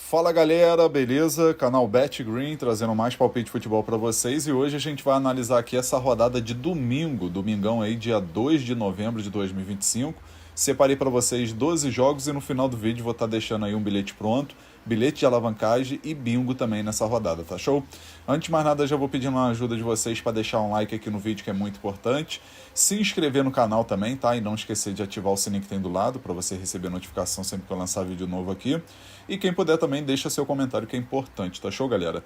Fala galera, beleza? Canal Bet Green trazendo mais palpite de futebol para vocês e hoje a gente vai analisar aqui essa rodada de domingo, domingão aí, dia 2 de novembro de 2025. Separei para vocês 12 jogos e no final do vídeo vou estar deixando aí um bilhete pronto, bilhete de alavancagem e bingo também nessa rodada, tá show? Antes de mais nada, já vou pedindo uma ajuda de vocês para deixar um like aqui no vídeo, que é muito importante. Se inscrever no canal também, tá? E não esquecer de ativar o sininho que tem do lado para você receber notificação sempre que eu lançar vídeo novo aqui. E quem puder também, deixa seu comentário que é importante, tá show, galera?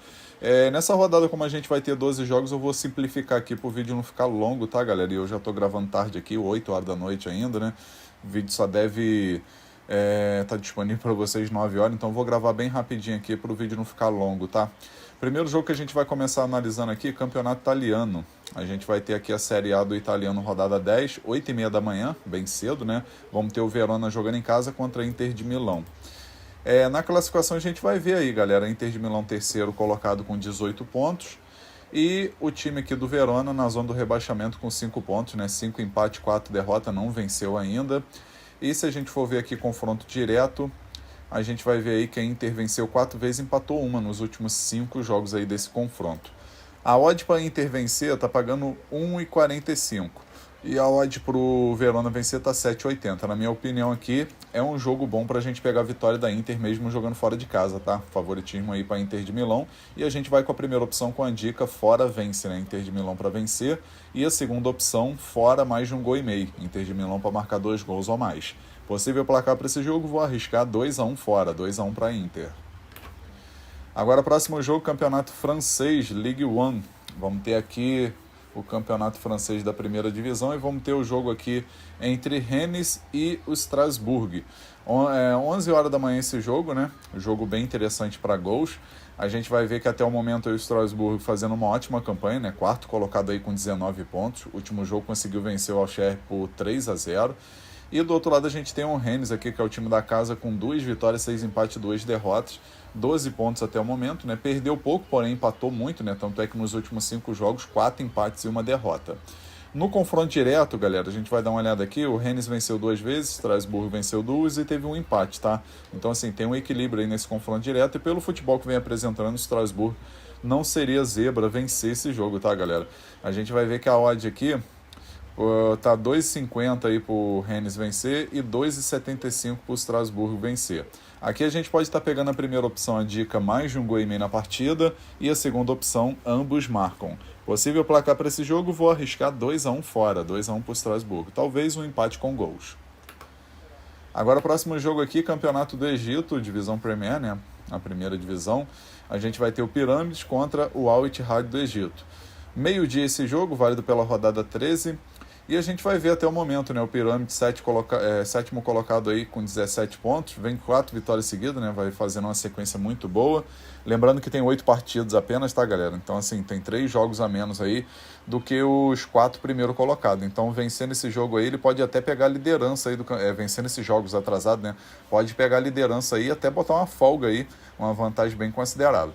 Nessa rodada, como a gente vai ter 12 jogos, eu vou simplificar aqui pro vídeo não ficar longo, tá, galera? E eu já tô gravando tarde aqui, 8 horas da noite ainda, né? O vídeo só deve tá disponível para vocês 9 horas, então eu vou gravar bem rapidinho aqui para o vídeo não ficar longo, tá? Primeiro jogo que a gente vai começar analisando aqui, campeonato italiano. A gente vai ter aqui a Série A do italiano, rodada 10, 8h30 da manhã, bem cedo, né? Vamos ter o Verona jogando em casa contra a Inter de Milão. Na classificação a gente vai ver aí, galera, Inter de Milão terceiro colocado com 18 pontos. E o time aqui do Verona na zona do rebaixamento com 5 pontos, né? 5 empate, 4 derrota, não venceu ainda. E se a gente for ver aqui confronto direto, a gente vai ver aí que a Inter venceu 4 vezes e empatou uma nos últimos 5 jogos aí desse confronto. A odd para a Inter vencer tá pagando 1,45. E a odd para o Verona vencer tá 7,80. Na minha opinião aqui, é um jogo bom para a gente pegar a vitória da Inter mesmo jogando fora de casa, tá? Favoritismo aí para a Inter de Milão. E a gente vai com a primeira opção com a dica fora vence, né? Inter de Milão para vencer. E a segunda opção, fora mais de 1,5 gol. Inter de Milão para marcar 2 gols ou mais. Possível placar para esse jogo, vou arriscar 2-1 fora, 2-1 para a Inter. Agora, próximo jogo, campeonato francês, Ligue 1. Vamos ter aqui o campeonato francês da primeira divisão e vamos ter o jogo aqui entre Rennes e o Strasbourg. 11 horas da manhã esse jogo, né? Jogo bem interessante para gols. A gente vai ver que até o momento o Strasbourg fazendo uma ótima campanha, né? Quarto colocado aí com 19 pontos. O último jogo conseguiu vencer o Auxerre por 3-0. E do outro lado a gente tem o Rennes aqui, que é o time da casa, com 2 vitórias, 6 empates e 2 derrotas. 12 pontos até o momento, né? Perdeu pouco, porém empatou muito, né? Tanto é que nos últimos 5 jogos, 4 empates e 1 derrota. No confronto direto, galera, a gente vai dar uma olhada aqui. O Rennes venceu 2 vezes, Strasbourg venceu 2 e teve um empate, tá? Então, assim, tem um equilíbrio aí nesse confronto direto. E pelo futebol que vem apresentando, o Strasbourg não seria zebra vencer esse jogo, tá, galera? A gente vai ver que a odd aqui tá 2,50 aí pro Rennes vencer e 2,75 pro Strasbourg vencer. Aqui a gente pode estar pegando a primeira opção, a dica mais de 1,5 gol na partida, e a segunda opção, ambos marcam. Possível placar para esse jogo, vou arriscar 2-1 fora, 2-1 pro Strasbourg. Talvez um empate com gols. Agora o próximo jogo aqui, campeonato do Egito, divisão Premier, né? A primeira divisão. A gente vai ter o Pirâmides contra o Al Ittihad do Egito. Meio-dia esse jogo, válido pela rodada 13. E a gente vai ver até o momento, né? O Pirâmide, sétimo colocado aí com 17 pontos. Vem 4 vitórias seguidas, né? Vai fazendo uma sequência muito boa. Lembrando que tem 8 partidos apenas, tá, galera? Então, assim, tem 3 jogos a menos aí do que os 4 primeiros colocados. Então, vencendo esse jogo aí, ele pode até pegar a liderança aí, vencendo esses jogos atrasados, né? Pode pegar a liderança aí e até botar uma folga aí, uma vantagem bem considerável.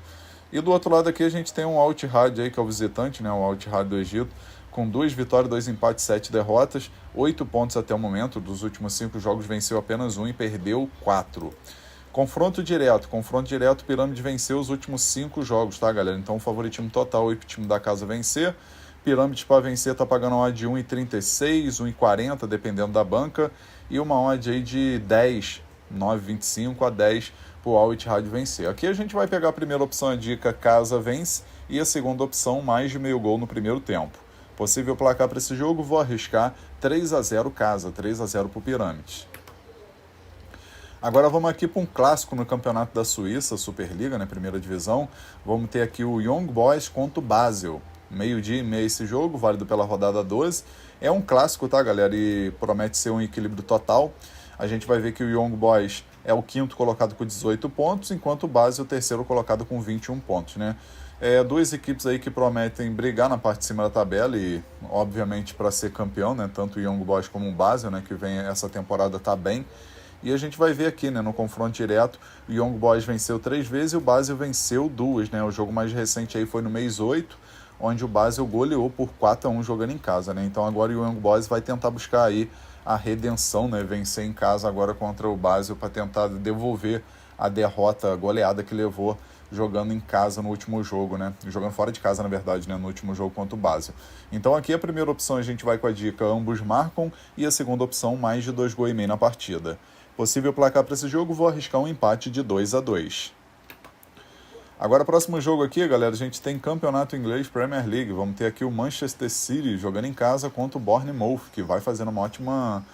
E do outro lado aqui a gente tem um Al Ittihad aí, que é o visitante, né? O Al Ittihad do Egito, com 2 vitórias, 2 empates, 7 derrotas, 8 pontos até o momento. Dos últimos 5 jogos venceu apenas 1 e perdeu 4. Confronto direto, Pirâmide venceu os últimos 5 jogos, tá, galera? Então o favoritismo total aí pro time da casa vencer. Pirâmide para vencer tá pagando uma odd de 1,36, 1,40, dependendo da banca, e uma odd aí de 10, 9,25 a 10 pro Al Ittihad vencer. Aqui a gente vai pegar a primeira opção, a dica casa vence, e a segunda opção, mais de meio gol no primeiro tempo. Possível placar para esse jogo, vou arriscar 3-0 casa, 3-0 para o Pirâmide. Agora vamos aqui para um clássico no campeonato da Suíça, Superliga, né, primeira divisão. Vamos ter aqui o Young Boys contra o Basel. Meio-dia e meio esse jogo, válido pela rodada 12. É um clássico, tá, galera? E promete ser um equilíbrio total. A gente vai ver que o Young Boys é o 5º colocado com 18 pontos, enquanto o Basel é o 3º colocado com 21 pontos, né? 2 equipes aí que prometem brigar na parte de cima da tabela e, obviamente, para ser campeão, né? Tanto o Young Boys como o Basel, né? Que vem essa temporada tá bem. E a gente vai ver aqui, né? No confronto direto, o Young Boys venceu 3 vezes e o Basel venceu 2, né? O jogo mais recente aí foi no mês 8, onde o Basel goleou por 4-1 jogando em casa, né? Então agora o Young Boys vai tentar buscar aí a redenção, né? Vencer em casa agora contra o Basel para tentar devolver a derrota goleada que levou jogando em casa no último jogo, né? Jogando fora de casa, na verdade, né? No último jogo contra o Basel. Então aqui a primeira opção a gente vai com a dica ambos marcam e a segunda opção mais de 2,5 gols na partida. Possível placar para esse jogo, vou arriscar um empate de 2-2. Agora, próximo jogo aqui, galera, a gente tem Campeonato Inglês Premier League. Vamos ter aqui o Manchester City jogando em casa contra o Bournemouth, que vai fazendo uma ótima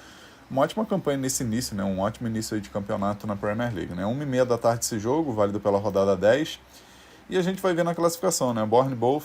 campanha nesse início, né? Um ótimo início aí de campeonato na Premier League, né? 1h30 da tarde esse jogo, válido pela rodada 10. E a gente vai ver na classificação, né? Bournemouth,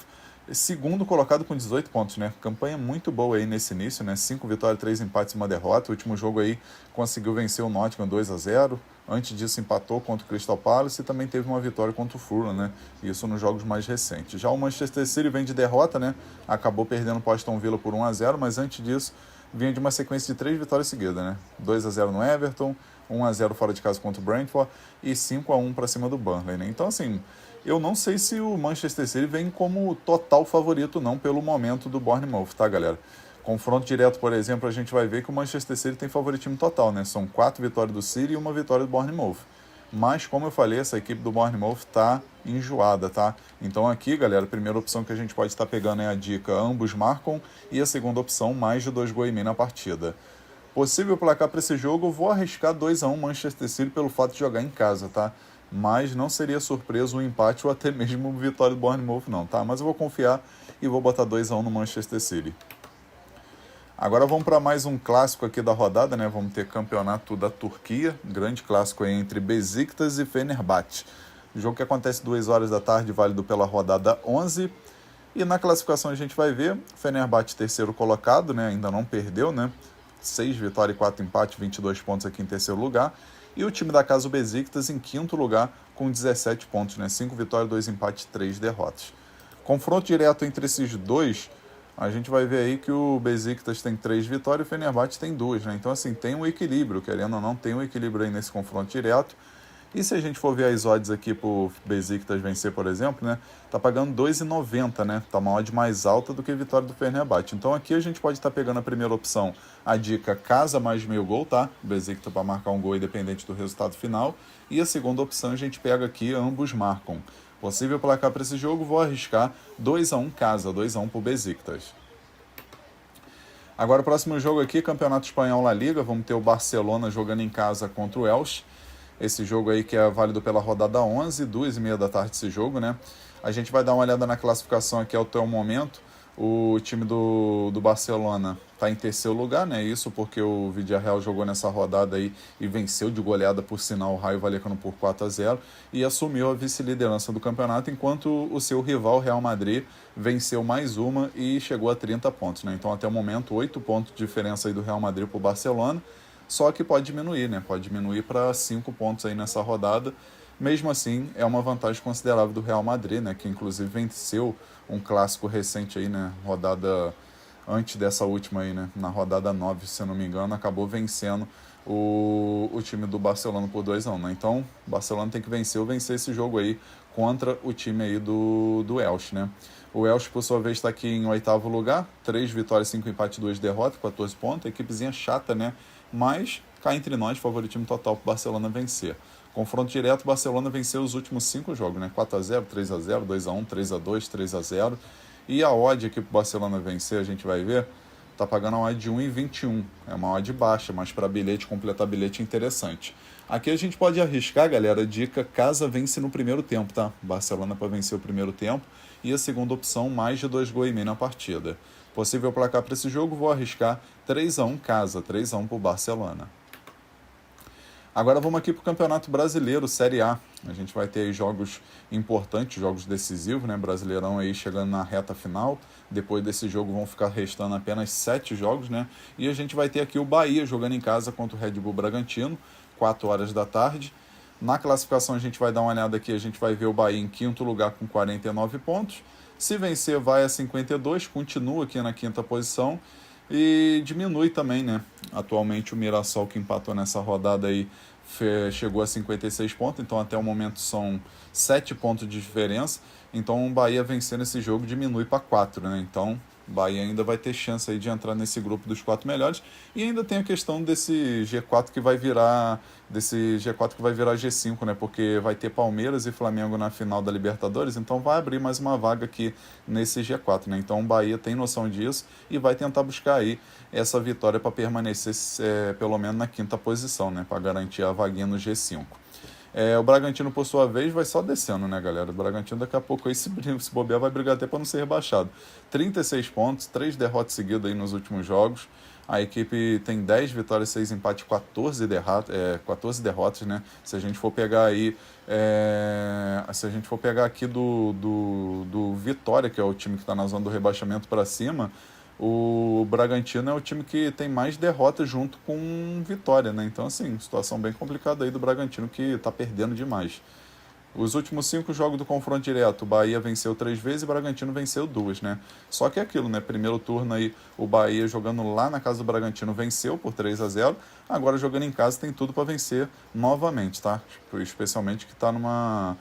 segundo colocado com 18 pontos, né? Campanha muito boa aí nesse início, né? 5 vitórias, 3 empates e 1 derrota. O último jogo aí conseguiu vencer o Nottingham 2-0. Antes disso empatou contra o Crystal Palace e também teve uma vitória contra o Fulham, né? Isso nos jogos mais recentes. Já o Manchester City vem de derrota, né? Acabou perdendo para o Aston Villa por 1-0, mas antes disso vinha de uma sequência de 3 vitórias seguidas, né? 2-0 no Everton, 1-0 fora de casa contra o Brentford e 5-1 para cima do Burnley, né? Então, assim, eu não sei se o Manchester City vem como total favorito não pelo momento do Bournemouth, tá, galera? Confronto direto, por exemplo, a gente vai ver que o Manchester City tem favoritismo total, né? São 4 vitórias do City e 1 vitória do Bournemouth. Mas, como eu falei, essa equipe do Bournemouth tá enjoada, tá? Então aqui, galera, a primeira opção que a gente pode estar pegando é a dica ambos marcam e a segunda opção mais de 2,5 gols na partida. Possível placar para esse jogo, eu vou arriscar 2-1 Manchester City pelo fato de jogar em casa, tá? Mas não seria surpresa um empate ou até mesmo vitória do Bournemouth não, tá? Mas eu vou confiar e vou botar 2-1 no Manchester City. Agora vamos para mais um clássico aqui da rodada, né? Vamos ter campeonato da Turquia, grande clássico aí entre Besiktas e Fenerbahçe. Jogo que acontece 2 horas da tarde, válido pela rodada 11. E na classificação a gente vai ver, Fenerbahçe terceiro colocado, né? Ainda não perdeu, né? 6 vitórias e 4 empates, 22 pontos aqui em terceiro lugar. E o time da casa, o Besiktas, em quinto lugar, com 17 pontos, né? 5 vitórias, 2 empates, 3 derrotas. Confronto direto entre esses dois, a gente vai ver aí que o Besiktas tem 3 vitórias e o Fenerbahçe tem 2, né? Então, assim, tem um equilíbrio, querendo ou não, tem um equilíbrio aí nesse confronto direto. E se a gente for ver as odds aqui pro Besiktas vencer, por exemplo, né? Tá pagando 2,90, né? Tá uma odd mais alta do que a vitória do Fenerbahçe. Então aqui a gente pode estar pegando a primeira opção, a dica casa mais meio gol, tá? O Besiktas para marcar um gol independente do resultado final. E a segunda opção a gente pega aqui, ambos marcam. Possível placar para esse jogo, vou arriscar 2-1 casa, 2-1 pro Besiktas. Agora o próximo jogo aqui, Campeonato Espanhol La Liga, vamos ter o Barcelona jogando em casa contra o Elche. Esse jogo aí que é válido pela rodada 11, 2h30 da tarde esse jogo, né? A gente vai dar uma olhada na classificação aqui até o momento. O time do Barcelona está em terceiro lugar, né? Isso porque o Villarreal jogou nessa rodada aí e venceu de goleada, por sinal, o Raio Vallecano por 4-0 e assumiu a vice-liderança do campeonato, enquanto o seu rival, Real Madrid, venceu mais uma e chegou a 30 pontos, né? Então, até o momento, 8 pontos de diferença aí do Real Madrid para o Barcelona. Só que pode diminuir, né? Pode diminuir para 5 pontos aí nessa rodada. Mesmo assim, é uma vantagem considerável do Real Madrid, né? Que inclusive venceu um clássico recente aí, né? Rodada antes dessa última aí, né? Na rodada 9, se eu não me engano, acabou vencendo o time do Barcelona por 2-1, né? Então, o Barcelona tem que vencer esse jogo aí contra o time aí do Elche, né? O Elche, por sua vez, está aqui em 8º lugar, 3 vitórias, 5 empates, 2 derrotas, 14 pontos. Equipezinha chata, né? Mas, cá entre nós, favoritismo total para o Barcelona vencer. Confronto direto, o Barcelona venceu os últimos 5 jogos, né? 4-0, 3-0, 2-1, 3-2, 3-0. E a odd aqui para o Barcelona vencer, a gente vai ver, tá pagando a odd de 1,21. É uma odd baixa, mas para bilhete, completar bilhete, interessante. Aqui a gente pode arriscar, galera, dica casa vence no primeiro tempo, tá? Barcelona para vencer o primeiro tempo. E a segunda opção, mais de 2,5 gols na partida. Possível placar para esse jogo, vou arriscar 3-1 casa, 3-1 para o Barcelona. Agora vamos aqui para o Campeonato Brasileiro, Série A. A gente vai ter aí jogos importantes, jogos decisivos, né? Brasileirão aí chegando na reta final. Depois desse jogo vão ficar restando apenas 7 jogos, né? E a gente vai ter aqui o Bahia jogando em casa contra o Red Bull Bragantino, 4 horas da tarde. Na classificação a gente vai dar uma olhada aqui, a gente vai ver o Bahia em 5º lugar com 49 pontos. Se vencer vai a 52, continua aqui na 5ª posição e diminui também, né? Atualmente o Mirassol, que empatou nessa rodada aí, chegou a 56 pontos, então até o momento são 7 pontos de diferença. Então o Bahia vencendo esse jogo diminui para 4, né? Então Bahia ainda vai ter chance aí de entrar nesse grupo dos 4 melhores. E ainda tem a questão desse G4 que vai virar G5, né? Porque vai ter Palmeiras e Flamengo na final da Libertadores, então vai abrir mais uma vaga aqui nesse G4, né? Então o Bahia tem noção disso e vai tentar buscar aí essa vitória para permanecer pelo menos na quinta posição, né? Para garantir a vaguinha no G5. O Bragantino, por sua vez, vai só descendo, né, galera? O Bragantino daqui a pouco aí, se bobear, vai brigar até para não ser rebaixado. 36 pontos, 3 derrotas seguidas aí nos últimos jogos. A equipe tem 10 vitórias, 6 empates, 14 derrotas, né? Se a gente for pegar aí, aqui do Vitória, que é o time que está na zona do rebaixamento para cima, o Bragantino é o time que tem mais derrotas junto com Vitória, né? Então, assim, situação bem complicada aí do Bragantino, que tá perdendo demais. Os últimos 5 jogos do confronto direto, o Bahia venceu 3 vezes e o Bragantino venceu 2, né? Só que é aquilo, né? Primeiro turno aí, o Bahia jogando lá na casa do Bragantino venceu por 3-0. Agora jogando em casa tem tudo para vencer novamente, tá? Especialmente que tá numa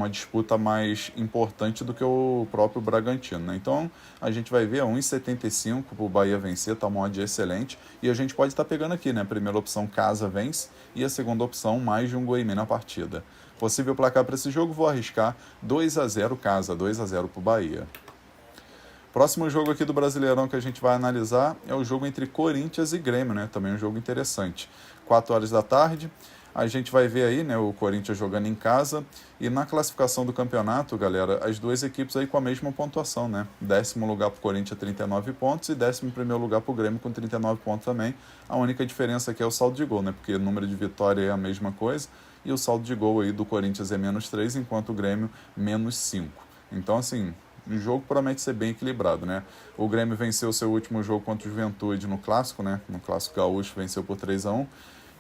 disputa mais importante do que o próprio Bragantino, né? Então a gente vai ver a 1,75 para o Bahia vencer, tá uma odd excelente. E a gente pode estar pegando aqui, né? A primeira opção, casa vence, e a segunda opção, mais de um gol e meio na partida. Possível placar para esse jogo, vou arriscar 2-0 casa, 2-0 para o Bahia. Próximo jogo aqui do Brasileirão que a gente vai analisar é o jogo entre Corinthians e Grêmio, né? Também um jogo interessante. 4 horas da tarde, a gente vai ver aí, né, o Corinthians jogando em casa. E na classificação do campeonato, galera, as duas equipes aí com a mesma pontuação, né? 10º lugar para o Corinthians, 39 pontos, e 11º lugar para o Grêmio com 39 pontos também. A única diferença aqui é o saldo de gol, né? Porque o número de vitória é a mesma coisa, e o saldo de gol aí do Corinthians é -3, enquanto o Grêmio -5. Então, assim, o jogo promete ser bem equilibrado, né? O Grêmio venceu seu último jogo contra o Juventude no Clássico, né? No Clássico Gaúcho venceu por 3-1.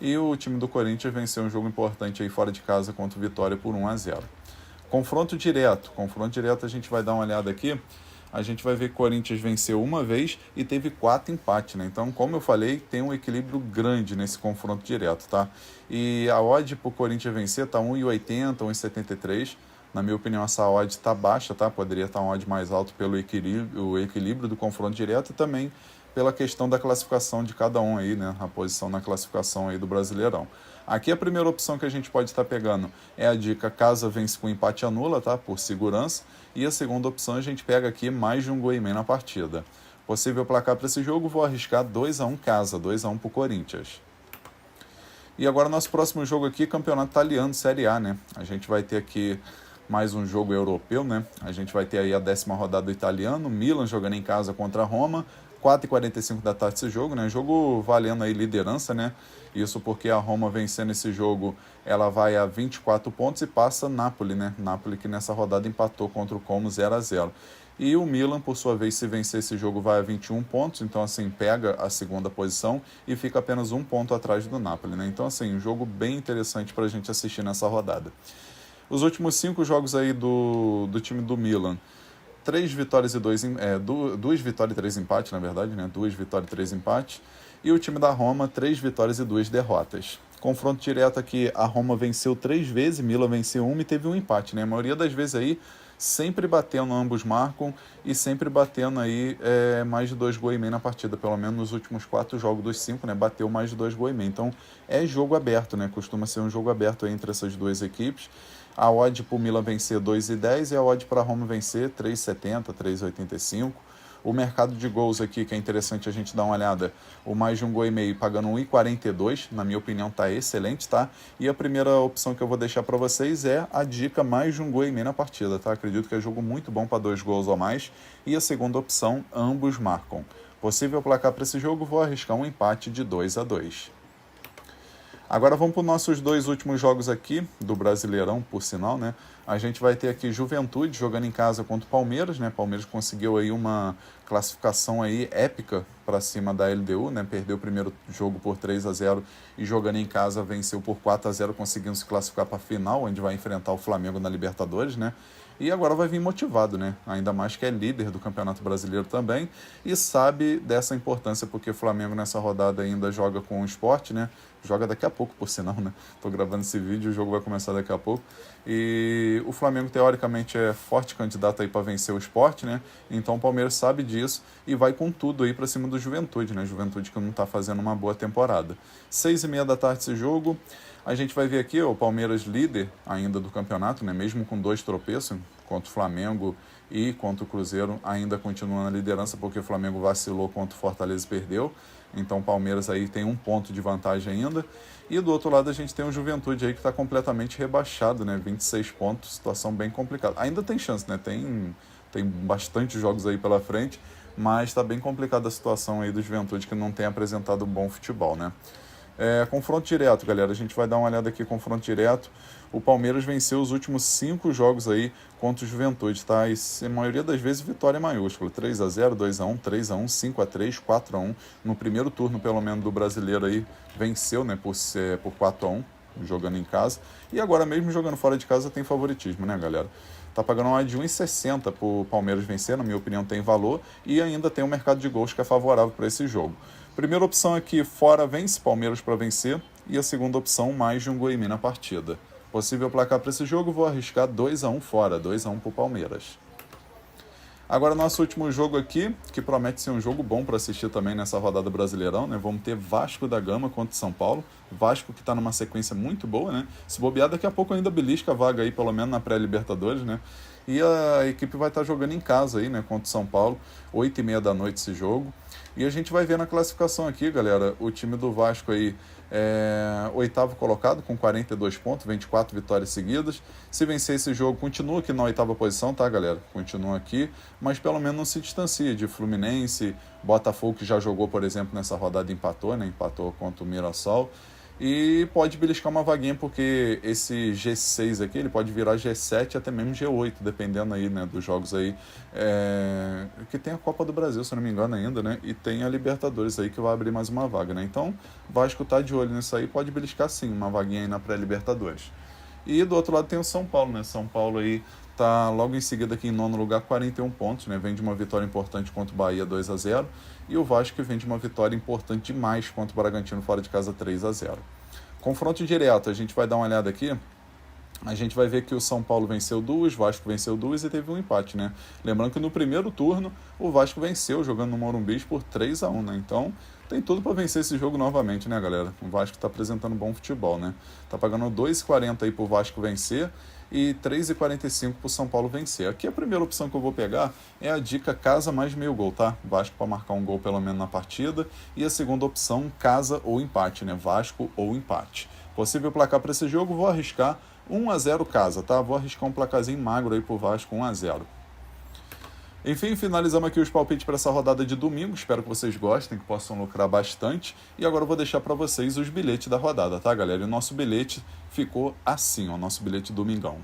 E o time do Corinthians venceu um jogo importante aí fora de casa contra o Vitória por 1-0. Confronto direto a gente vai dar uma olhada aqui. A gente vai ver que o Corinthians venceu uma vez e teve 4 empates, né? Então, como eu falei, tem um equilíbrio grande nesse confronto direto, tá? E a odd pro Corinthians vencer tá 1,80, 1,73. Na minha opinião, essa odd tá baixa, tá? Poderia estar uma odd mais alta pelo equilíbrio do confronto direto e também pela questão da classificação de cada um aí, né? A posição na classificação aí do Brasileirão. Aqui a primeira opção que a gente pode estar pegando é a dica casa vence com empate anula, tá? Por segurança. E a segunda opção a gente pega aqui mais de um gol e meio na partida. Possível placar para esse jogo, vou arriscar 2-1 casa, 2-1 para o Corinthians. E agora nosso próximo jogo aqui, Campeonato Italiano, Série A, né? A gente vai ter aqui mais um jogo europeu, né? A gente vai ter aí a 10ª rodada do italiano, Milan jogando em casa contra a Roma, 4h45 da tarde esse jogo, né? Jogo valendo aí liderança, né? Isso porque a Roma vencendo esse jogo, ela vai a 24 pontos e passa Napoli, né? Napoli que nessa rodada empatou contra o Como 0-0. E o Milan, por sua vez, se vencer esse jogo, vai a 21 pontos, então assim, pega a segunda posição e fica apenas 1 ponto atrás do Napoli, né? Então assim, um jogo bem interessante para a gente assistir nessa rodada. Os últimos 5 jogos aí do time do Milan, 2 vitórias e 3 empates, na verdade, né? 2 vitórias e 3 empates. E o time da Roma, 3 vitórias e 2 derrotas. Confronto direto aqui, a Roma venceu 3 vezes, Milan venceu 1 e teve um empate, né? A maioria das vezes aí, sempre batendo, ambos marcam, e sempre batendo aí mais de 2 gols e meio na partida, pelo menos nos últimos 4 jogos dos 5, né? Bateu mais de 2 gols e meio. Então, é jogo aberto, né? Costuma ser um jogo aberto aí entre essas duas equipes. A odd para o Milan vencer 2,10 e a odd para a Roma vencer 3,70, 3,85. O mercado de gols aqui, que é interessante a gente dar uma olhada, o mais de um gol e meio pagando 1,42, na minha opinião tá excelente, tá? E a primeira opção que eu vou deixar para vocês é a dica mais de um gol e meio na partida, tá? Acredito que é jogo muito bom para 2 gols ou mais. E a segunda opção, ambos marcam. Possível placar para esse jogo, vou arriscar um empate de 2-2. Agora vamos para os nossos 2 últimos jogos aqui, do Brasileirão, por sinal, né? A gente vai ter aqui Juventude jogando em casa contra o Palmeiras, né? Palmeiras conseguiu aí uma classificação aí épica para cima da LDU, né? Perdeu o primeiro jogo por 3-0 e jogando em casa venceu por 4-0, conseguindo se classificar para a final, onde vai enfrentar o Flamengo na Libertadores, né? E agora vai vir motivado, né? Ainda mais que é líder do Campeonato Brasileiro também e sabe dessa importância, porque o Flamengo nessa rodada ainda joga com o Sport, né? joga daqui a pouco, por sinal, né? Tô gravando esse vídeo, o jogo vai começar daqui a pouco. E o Flamengo, teoricamente, é forte candidato aí para vencer o Sport, né? Então o Palmeiras sabe disso e vai com tudo aí para cima do Juventude, né? Juventude que não tá fazendo uma boa temporada. 6h30 da tarde esse jogo. A gente vai ver aqui o Palmeiras líder ainda do campeonato, né? Mesmo com 2 tropeços contra o Flamengo e contra o Cruzeiro, ainda continua na liderança porque o Flamengo vacilou contra o Fortaleza e perdeu. Então o Palmeiras aí tem 1 ponto de vantagem ainda. E do outro lado a gente tem o Juventude aí que está completamente rebaixado, né? 26 pontos, situação bem complicada. Ainda tem chance, né? Tem bastante jogos aí pela frente, mas está bem complicada a situação aí do Juventude que não tem apresentado um bom futebol, né? Confronto direto, galera. A gente vai dar uma olhada aqui, confronto direto. O Palmeiras venceu os últimos 5 jogos aí contra o Juventude, tá? E a maioria das vezes vitória maiúscula. 3-0, 2-1, 3-1, 5-3, 4-1. No primeiro turno, pelo menos, do brasileiro aí, venceu, né, por 4-1, jogando em casa. E agora mesmo jogando fora de casa tem favoritismo, né, galera? Tá pagando uma de 1,60 para o Palmeiras vencer, na minha opinião tem valor, e ainda tem um mercado de gols que é favorável para esse jogo. Primeira opção aqui, fora vence, Palmeiras para vencer, e a segunda opção, mais de um gol e meio na partida. Possível placar para esse jogo, vou arriscar 2-1 fora, 2-1 para o Palmeiras. Agora, nosso último jogo aqui, que promete ser um jogo bom para assistir também nessa rodada Brasileirão, né? Vamos ter Vasco da Gama contra São Paulo. Vasco que está numa sequência muito boa, né? Se bobear, daqui a pouco ainda belisca a vaga aí, pelo menos na pré-Libertadores, né? E a equipe vai estar jogando em casa aí, né? Contra o São Paulo, 8h30 da noite esse jogo. E a gente vai ver na classificação aqui, galera, o time do Vasco aí é 8º colocado com 42 pontos, 24 vitórias seguidas. Se vencer esse jogo, continua aqui na 8ª posição, tá, galera? Continua aqui, mas pelo menos não se distancia de Fluminense, Botafogo, que já jogou, por exemplo, nessa rodada e empatou, né? Empatou contra o Mirassol. E pode beliscar uma vaguinha, porque esse G6 aqui, ele pode virar G7 até mesmo G8, dependendo aí, né, dos jogos aí, que tem a Copa do Brasil, se não me engano ainda, né, e tem a Libertadores aí que vai abrir mais uma vaga, né, então Vasco tá de olho nisso aí, pode beliscar sim, uma vaguinha aí na pré-Libertadores. E do outro lado tem o São Paulo, né, São Paulo aí tá logo em seguida aqui em 9º lugar, 41 pontos, né, vem de uma vitória importante contra o Bahia 2-0, e o Vasco que vem de uma vitória importante demais contra o Bragantino fora de casa 3-0. Confronto direto, a gente vai dar uma olhada aqui, a gente vai ver que o São Paulo venceu 2, o Vasco venceu 2 e teve um empate, né? Lembrando que no primeiro turno o Vasco venceu jogando no Morumbi por 3-1, né? Então tem tudo para vencer esse jogo novamente, né, galera? O Vasco está apresentando bom futebol, né? Tá pagando 2,40 aí pro Vasco vencer e 3,45 pro São Paulo vencer. Aqui a primeira opção que eu vou pegar é a dica casa mais meio gol, tá? Vasco para marcar um gol pelo menos na partida. E a segunda opção, casa ou empate, né? Vasco ou empate. Possível placar para esse jogo, vou arriscar 1-0 casa, tá? Vou arriscar um placarzinho magro aí pro Vasco, 1-0. Enfim, finalizamos aqui os palpites para essa rodada de domingo. Espero que vocês gostem, que possam lucrar bastante. E agora eu vou deixar para vocês os bilhetes da rodada, tá, galera? E o nosso bilhete ficou assim, ó, o nosso bilhete domingão.